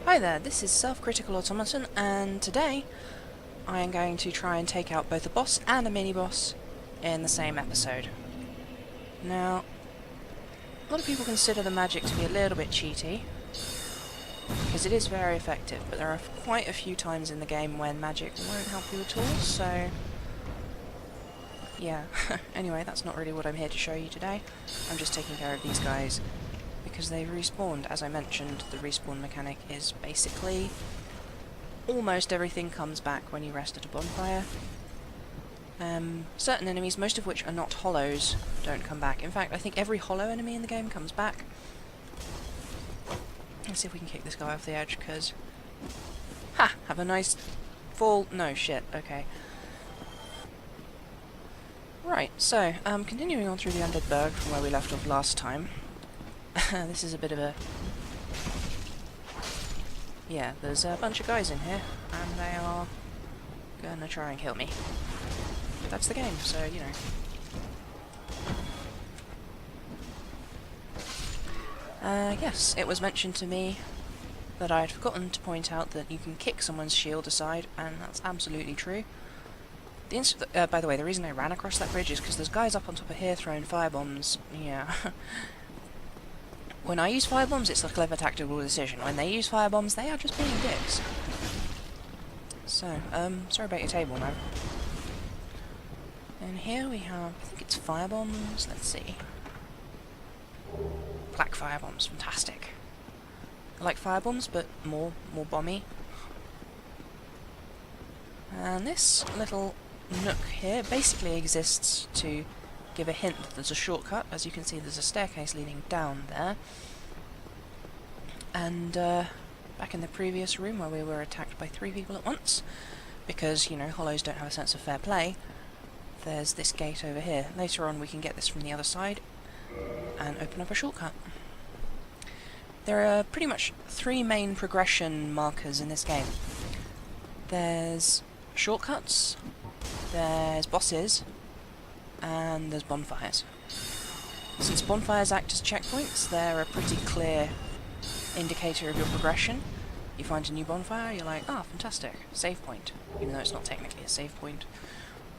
Hi there, this is Self-Critical Automaton, and today I am going to try and take out both a boss and a mini-boss in the same episode. Now, a lot of people consider the magic to be a little bit cheaty, because it is very effective, but there are quite a few times in the game when magic won't help you at all, so yeah. Anyway, that's not really what I'm here to show you today. I'm just taking care of these guys because they've respawned. As I mentioned, the respawn mechanic is basically almost everything comes back when you rest at a bonfire. Certain enemies, most of which are not hollows, don't come back. In fact, I think every hollow enemy in the game comes back. Let's see if we can kick this guy off the edge, because... Ha! Have a nice fall... No, shit, okay. Right, so, continuing on through the Undead Berg from where we left off last time. This is a bit of a... Yeah, there's a bunch of guys in here, and they are gonna try and kill me. But that's the game, so, you know. Yes, it was mentioned to me that I had forgotten to point out that you can kick someone's shield aside, and that's absolutely true. By the way, the reason I ran across that bridge is because there's guys up on top of here throwing firebombs. Yeah. When I use firebombs, it's a clever tactical decision. When they use firebombs, they are just being dicks. So, sorry about your table, man. And here we have, I think it's firebombs, let's see. Black firebombs, fantastic. I like firebombs, but more bomby. And this little nook here basically exists to give a hint that there's a shortcut. As you can see, there's a staircase leading down there. And back in the previous room where we were attacked by 3 people at once, because, you know, hollows don't have a sense of fair play, there's this gate over here. Later on we can get this from the other side and open up a shortcut. There are pretty much 3 main progression markers in this game. There's shortcuts, there's bosses, and there's bonfires. Since bonfires act as checkpoints, they're a pretty clear indicator of your progression. You find a new bonfire, you're like, ah, fantastic, save point, even though it's not technically a save point.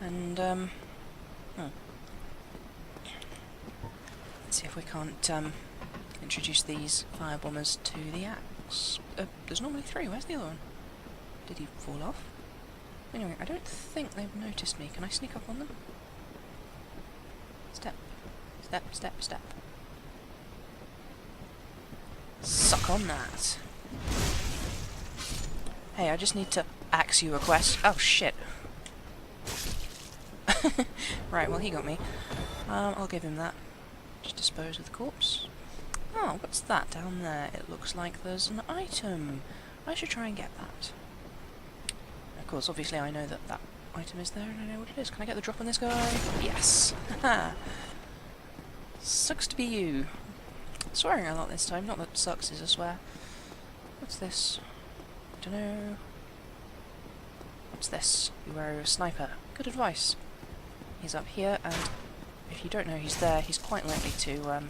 And, let's see if we can't, introduce these firebombers to the axe. There's normally 3, where's the other one? Did he fall off? Anyway, I don't think they've noticed me. Can I sneak up on them? Step. Step, step, step. Suck on that. Hey, I just need to axe you a quest. Oh, shit. Right, well, he got me. I'll give him that. Just dispose of the corpse. Oh, what's that down there? It looks like there's an item. I should try and get that. Of course, obviously I know that that item is there and I know what it is. Can I get the drop on this guy? Yes! Haha! Sucks to be you. Swearing a lot this time, not that sucks is a swear. What's this? Dunno. What's this? Beware of a sniper. Good advice. He's up here, and if you don't know he's there, he's quite likely to,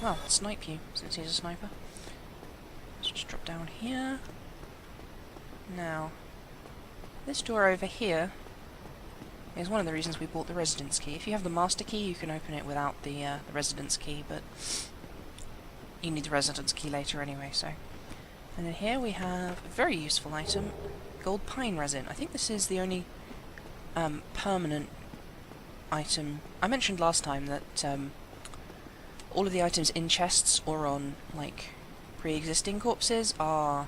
well, snipe you, since he's a sniper. Let's just drop down here. Now, this door over here is one of the reasons we bought the residence key. If you have the master key, you can open it without the residence key, but you need the residence key later anyway, so. And then here we have a very useful item, gold pine resin. I think this is the only permanent item. I mentioned last time that all of the items in chests or on, like, pre-existing corpses are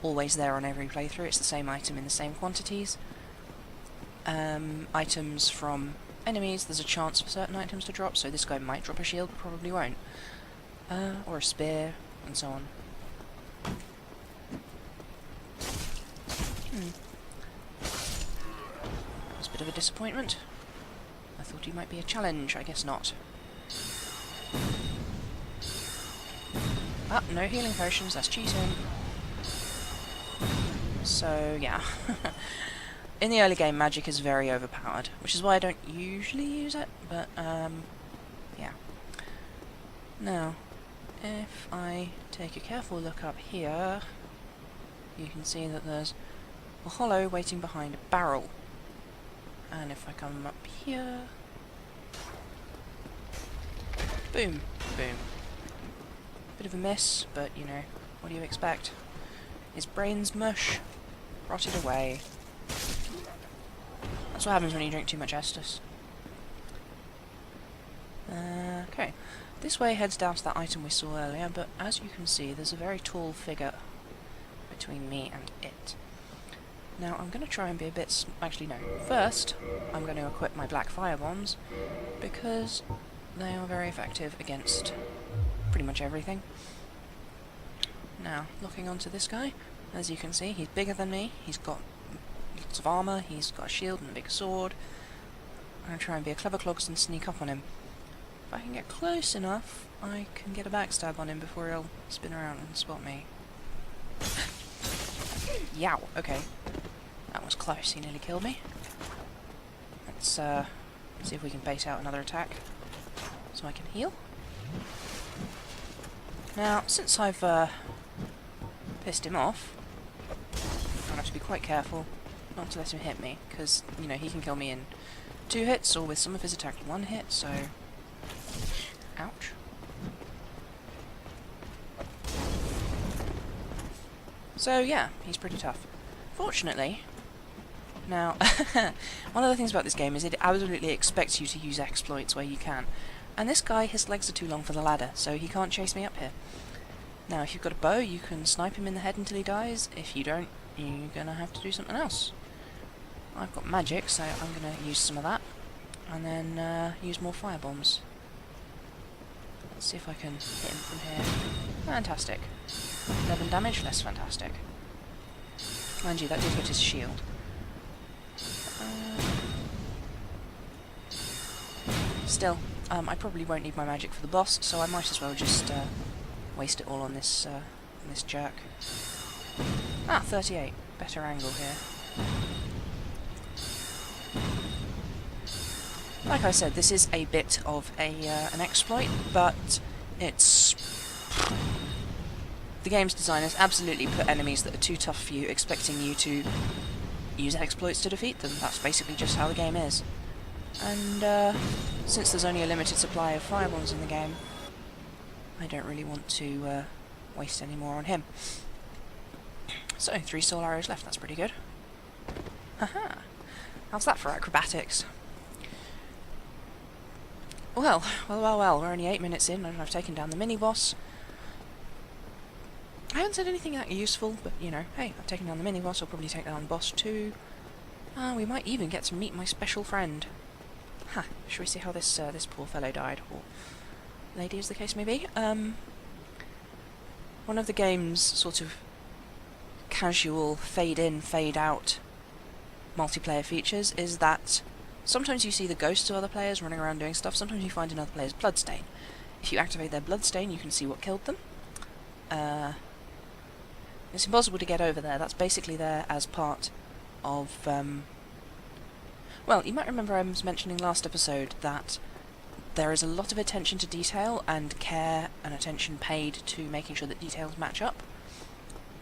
always there on every playthrough. It's the same item in the same quantities. Items from enemies, there's a chance for certain items to drop, so this guy might drop a shield, probably won't. Or a spear, and so on. That's a bit of a disappointment. I thought he might be a challenge, I guess not. Ah, no healing potions, that's cheating. So, yeah. In the early game, magic is very overpowered, which is why I don't usually use it, but, yeah. Now, if I take a careful look up here, you can see that there's a hollow waiting behind a barrel. And if I come up here... boom, boom. Bit of a miss, but, you know, what do you expect? His brain's mush. Rotted away. That's what happens when you drink too much Estus. Okay. This way heads down to that item we saw earlier, but as you can see, there's a very tall figure between me and it. Now, I'm going to try and be a bit... actually, no. First, I'm going to equip my black fire bombs, because they are very effective against pretty much everything. Now, looking onto this guy, as you can see, he's bigger than me, he's got lots of armour, he's got a shield and a big sword. I'm going to try and be a clever clogs and sneak up on him. If I can get close enough, I can get a backstab on him before he'll spin around and spot me. Yow, okay. That was close, he nearly killed me. Let's see if we can bait out another attack, so I can heal. Now, since I've pissed him off, I have to be quite careful not to let him hit me, because, you know, he can kill me in 2 hits, or with some of his attacks 1 hit, so... ouch. So yeah, he's pretty tough. Fortunately, now, one of the things about this game is it absolutely expects you to use exploits where you can. And this guy, his legs are too long for the ladder, so he can't chase me up here. Now, if you've got a bow, you can snipe him in the head until he dies. If you don't, you're gonna have to do something else. I've got magic, so I'm gonna use some of that, and then use more fire bombs. Let's see if I can hit him from here. Fantastic. 11 damage, less fantastic. Mind you, that did hit his shield. Still, I probably won't need my magic for the boss, so I might as well just waste it all on this jerk. Ah, 38. Better angle here. Like I said, this is a bit of an exploit, but it's... the game's designers absolutely put enemies that are too tough for you, expecting you to use exploits to defeat them. That's basically just how the game is. And since there's only a limited supply of firebombs in the game, I don't really want to waste any more on him. So, 3 soul arrows left, that's pretty good. Haha! How's that for acrobatics? Well, we're only 8 minutes in, and I've taken down the mini-boss. I haven't said anything that useful, but, you know, hey, I've taken down the mini-boss, I'll probably take down the boss too. We might even get to meet my special friend. Ha! Shall we see how this poor fellow died, or lady as the case may be? One of the game's sort of casual fade-in, fade-out multiplayer features is that sometimes you see the ghosts of other players running around doing stuff, sometimes you find another player's bloodstain. If you activate their bloodstain, you can see what killed them. It's impossible to get over there. That's basically there as part of... well, you might remember I was mentioning last episode that there is a lot of attention to detail and care and attention paid to making sure that details match up.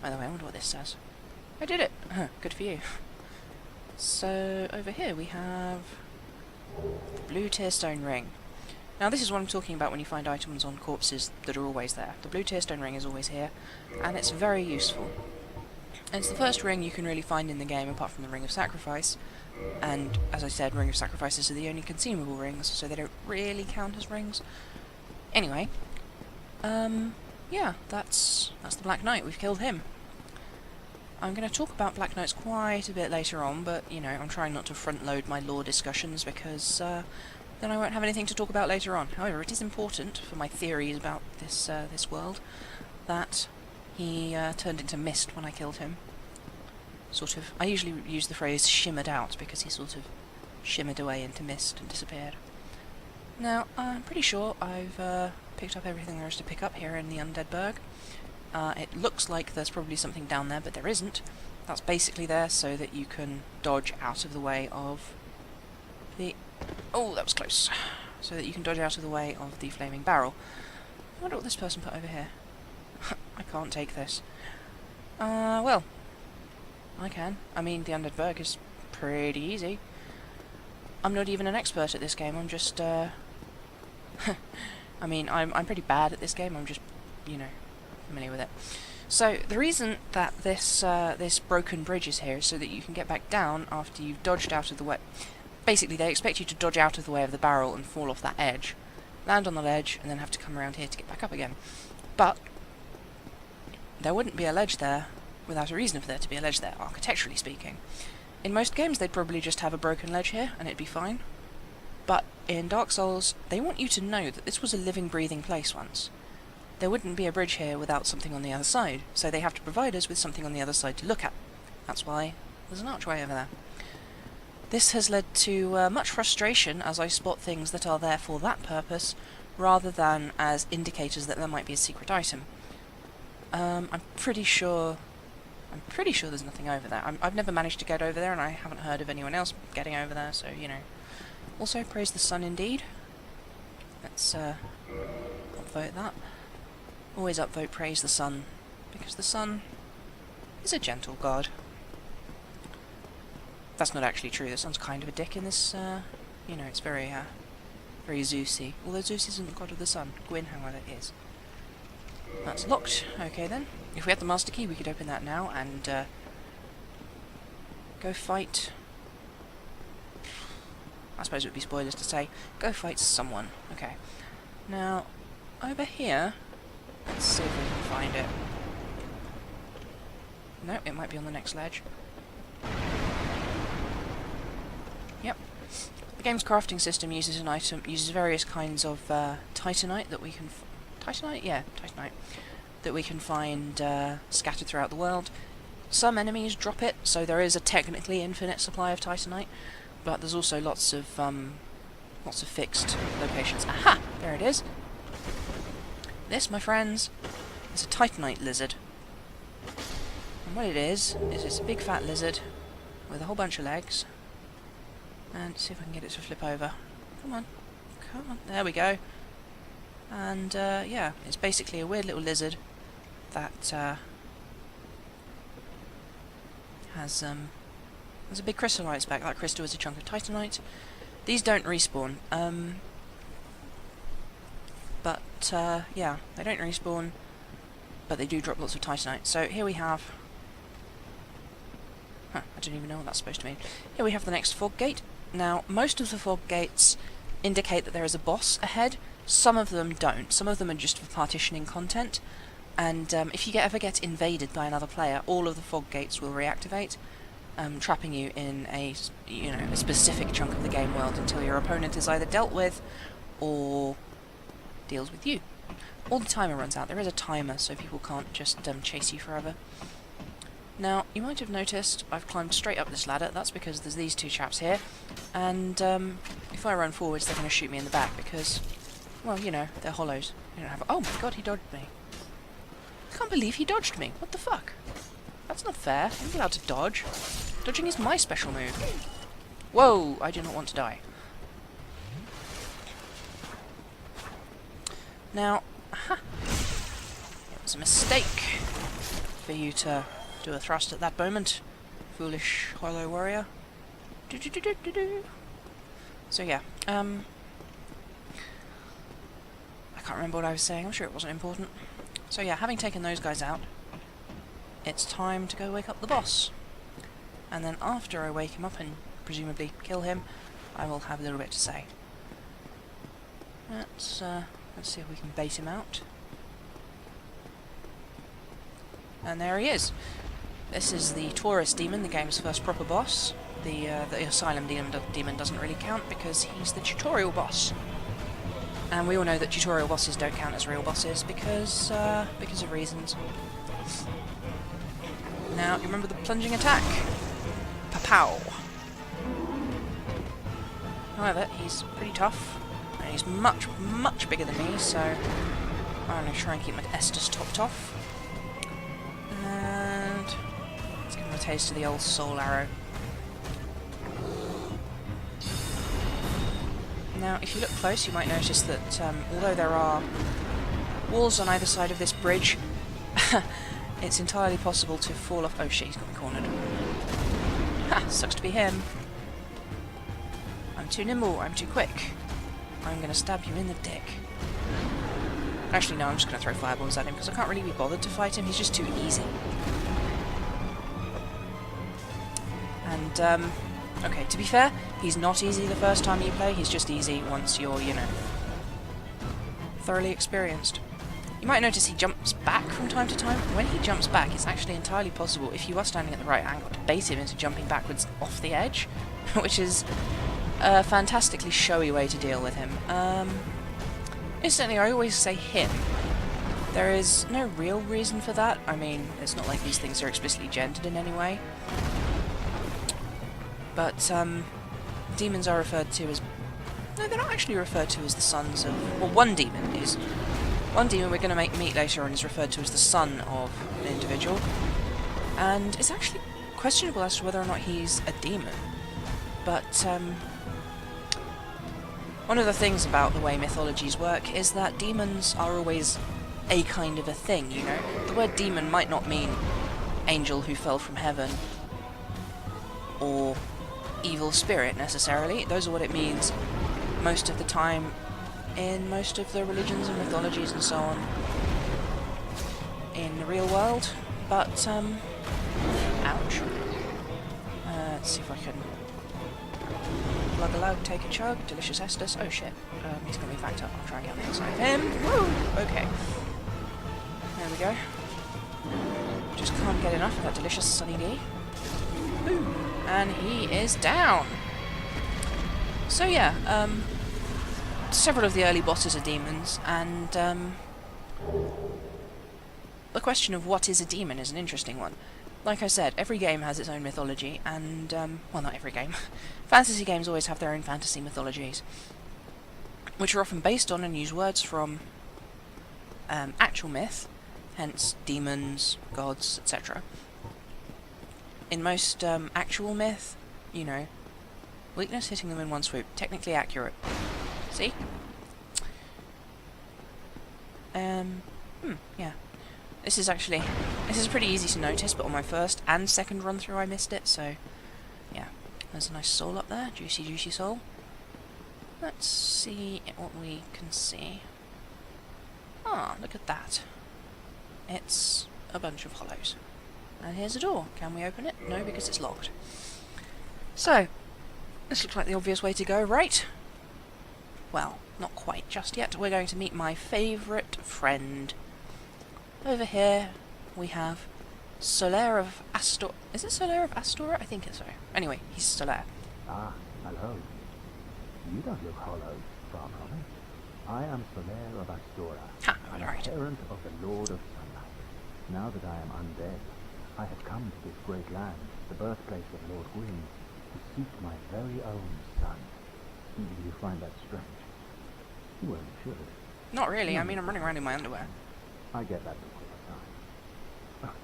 By the way, I wonder what this says. I did it! Good for you. So, over here we have the blue tearstone ring. Now this is what I'm talking about when you find items on corpses that are always there. The blue tearstone ring is always here, and it's very useful. And it's the first ring you can really find in the game apart from the Ring of Sacrifice, and as I said, Ring of Sacrifices are the only consumable rings, so they don't really count as rings. Anyway, yeah, that's the Black Knight. We've killed him. I'm going to talk about Black Knights quite a bit later on, but, you know, I'm trying not to front-load my lore discussions because then I won't have anything to talk about later on. However, it is important for my theories about this this world that he turned into mist when I killed him. Sort of. I usually use the phrase shimmered out because he sort of shimmered away into mist and disappeared. Now, I'm pretty sure I've picked up everything there is to pick up here in the Undead Burg. It looks like there's probably something down there, but there isn't. That's basically there so that you can dodge out of the way of the... oh, that was close. So that you can dodge out of the way of the flaming barrel. I wonder what this person put over here. I can't take this. Well, I can. I mean, the undead Berg is pretty easy. I'm not even an expert at this game, I'm just, I mean, I'm pretty bad at this game, I'm just, you know, familiar with it. So, the reason that this, this broken bridge is here is so that you can get back down after you've dodged out of the way. Basically, they expect you to dodge out of the way of the barrel and fall off that edge, land on the ledge, and then have to come around here to get back up again. But there wouldn't be a ledge there without a reason for there to be a ledge there, architecturally speaking. In most games, they'd probably just have a broken ledge here, and it'd be fine. But in Dark Souls, they want you to know that this was a living, breathing place once. There wouldn't be a bridge here without something on the other side, so they have to provide us with something on the other side to look at. That's why there's an archway over there. This has led to much frustration as I spot things that are there for that purpose, rather than as indicators that there might be a secret item. I'm pretty sure there's nothing over there. I've never managed to get over there, and I haven't heard of anyone else getting over there, so, you know. Also, praise the sun indeed. Let's upvote that. Always upvote praise the sun, because the sun is a gentle god. That's not actually true, the sun's kind of a dick in this, you know, it's very, very Zeusy. Although Zeus isn't the god of the sun, Gwyn, however, is. That's locked. Okay then. If we had the master key, we could open that now and go fight. I suppose it would be spoilers to say. Go fight someone. Okay. Now, over here, let's see if we can find it. No, it might be on the next ledge. Yep. The game's crafting system uses various kinds of titanite that we can. Titanite? Yeah, titanite. That we can find scattered throughout the world. Some enemies drop it, so there is a technically infinite supply of titanite, but there's also lots of fixed locations. Aha! There it is. This, my friends, is a titanite lizard. And what it is it's a big fat lizard with a whole bunch of legs. And see if I can get it to flip over. Come on. Come on. There we go. And, yeah, it's basically a weird little lizard that, has a big crystal on its back. That crystal is a chunk of titanite. These don't respawn, but, yeah, they don't respawn, but they do drop lots of titanite. So, here we have... Huh, I don't even know what that's supposed to mean. Here we have the next fog gate. Now, most of the fog gates indicate that there is a boss ahead. Some of them don't. Some of them are just for partitioning content, and if you ever get invaded by another player, all of the fog gates will reactivate, trapping you in a specific chunk of the game world until your opponent is either dealt with or deals with you. Or the timer runs out. There is a timer, so people can't just chase you forever. Now, you might have noticed I've climbed straight up this ladder. That's because there's these two chaps here, and if I run forwards, they're going to shoot me in the back because, well, you know, they're hollows. You don't have. Oh my god, he dodged me! I can't believe he dodged me. What the fuck? That's not fair. I'm not allowed to dodge. Dodging is my special move. Whoa! I do not want to die. Now, aha! It was a mistake for you to do a thrust at that moment, foolish hollow warrior. So yeah, I can't remember what I was saying. I'm sure it wasn't important. So yeah, having taken those guys out, it's time to go wake up the boss. And then after I wake him up and presumably kill him, I will have a little bit to say. Let's see if we can bait him out. And there he is. This is the Taurus demon, the game's first proper boss. The Asylum demon doesn't really count because he's the tutorial boss. And we all know that tutorial bosses don't count as real bosses because of reasons. Now, you remember the plunging attack? Pa-pow! However, he's pretty tough, and he's much, much bigger than me, so I'm going to try and keep my Estus topped off. And let's give him a taste of the old soul arrow. Now, if you look close, you might notice that although there are walls on either side of this bridge, it's entirely possible to fall off. Oh shit, he's got me cornered. Ha! Sucks to be him. I'm too nimble, I'm too quick. I'm gonna stab you in the dick. Actually, no, I'm just gonna throw fireballs at him because I can't really be bothered to fight him, he's just too easy. And, okay, to be fair, he's not easy the first time you play, he's just easy once you're, you know, thoroughly experienced. You might notice he jumps back from time to time. When he jumps back, it's actually entirely possible, if you are standing at the right angle, to bait him into jumping backwards off the edge, which is a fantastically showy way to deal with him. Instantly, I always say him. There is no real reason for that. I mean, it's not like these things are explicitly gendered in any way. But, demons are referred to as... No, they're not actually referred to as the sons of... Well, one demon is... One demon we're going to meet later on is referred to as the son of an individual. And it's actually questionable as to whether or not he's a demon. But, one of the things about the way mythologies work is that demons are always a kind of a thing, you know? The word demon might not mean angel who fell from heaven, or evil spirit necessarily. Those are what it means most of the time in most of the religions and mythologies and so on in the real world. But, ouch. Let's see if I can plug a lug, take a chug, delicious Estus. Oh shit, he's going to be backed up. I'll try and get on the inside of him. Woo! Okay. There we go. Just can't get enough of that delicious Sunny D. Boom! And he is down! So yeah, several of the early bosses are demons, and the question of what is a demon is an interesting one. Like I said, every game has its own mythology, and, well, not every game. Fantasy games always have their own fantasy mythologies, which are often based on and use words from actual myth, hence demons, gods, etc. In most actual myth, you know, weakness hitting them in one swoop, technically accurate. See? Yeah. This is pretty easy to notice, but on my first and second run through I missed it, so yeah. There's a nice soul up there, juicy, juicy soul. Let's see what we can see. Ah, look at that. It's a bunch of hollows. And here's a door. Can we open it? No, because it's locked. So, this looks like the obvious way to go, right? Well, not quite just yet. We're going to meet my favourite friend. Over here, we have Solaire of Astor... Is it Solaire of Astora? I think it's so. Anyway, he's Solaire. Ah, hello. You don't look hollow, far from it. I am Solaire of Astora, Alright. parent of the Lord of Sunlight. Now that I am undead, I have come to this great land, the birthplace of Lord Gwyn, to seek my very own son. Do you find that strange? Well, you should. Not really. I mean, I'm running around in my underwear. I get that all the time.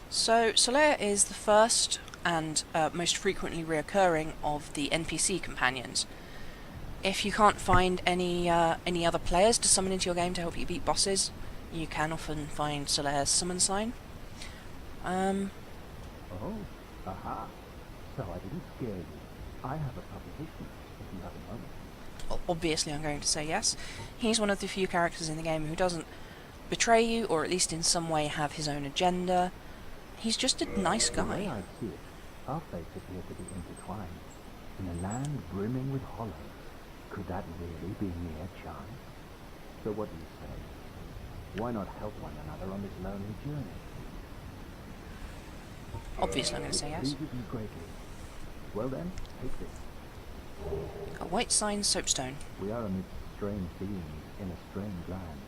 So, Solaire is the first and most frequently reoccurring of the NPC companions. If you can't find any other players to summon into your game to help you beat bosses, you can often find Solaire's summon sign. Oh, aha. So I didn't scare you. I have a proposition, if you have a moment. Obviously I'm going to say yes. He's one of the few characters in the game who doesn't betray you, or at least in some way have his own agenda. He's just a nice guy. The way I see it, our fates appear to be intertwined. In a land brimming with hollows, could that really be mere chance? So what do you say? Why not help one another on this lonely journey? Obviously I'm going to say yes. It pleases me greatly. Well then, take this. A white sign soapstone. We are amidst strange beings in a strange land.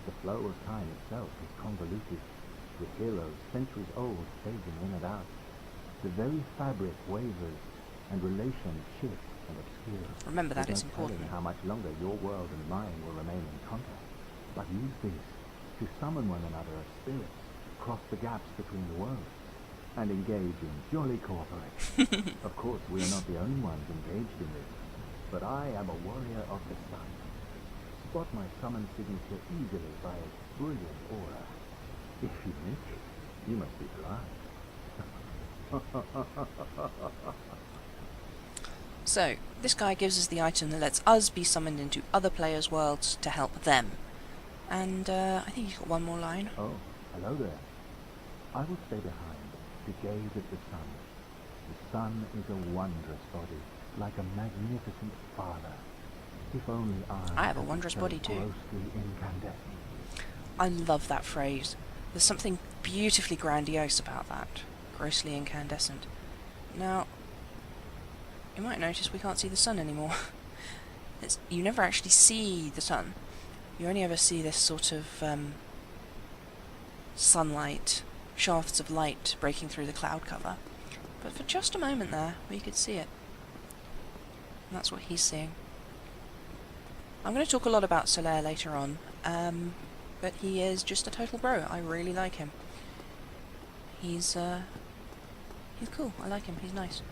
The flow of time itself is convoluted, with heroes centuries old fading in and out. The very fabric wavers, and relations shift and obscure. Remember that, it's There's no important. telling how much longer your world and mine will remain in contact. But use this to summon one another as spirits, cross the gaps between the worlds, and engage in jolly cooperation. Of course, we are not the only ones engaged in this, but I am a warrior of the sun. spot my summon signature easily by its brilliant aura. If you miss it, you must be blind. So, this guy gives us the item that lets us be summoned into other players' worlds to help them. And I think he's got one more line. Oh, hello there. I will stay behind to gaze at the sun. The sun is a wondrous body, like a magnificent father. If only I have a could be wondrous so body too. grossly incandescent. I love that phrase. There's something beautifully grandiose about that. Grossly incandescent. Now, you might notice we can't see the sun anymore. You never actually see the sun. You only ever see this sort of sunlight, shafts of light breaking through the cloud cover. But for just a moment there, we could see it. And that's what he's seeing. I'm going to talk a lot about Solaire later on, but he is just a total bro. I really like him. He's cool. I like him. He's nice.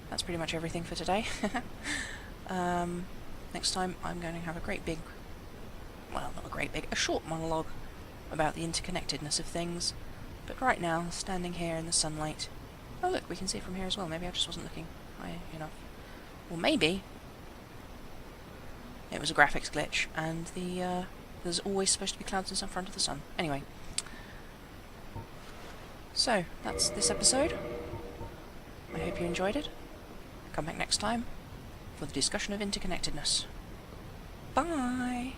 That's pretty much everything for today. Next time I'm going to have a great big, well, not a great big, a short monologue about the interconnectedness of things. But right now, standing here in the sunlight... Oh look, we can see it from here as well. Maybe I just wasn't looking high enough. Or maybe it was a graphics glitch, and there's always supposed to be clouds in front of the sun. Anyway. So, that's this episode. I hope you enjoyed it. Come back next time for the discussion of interconnectedness. Bye!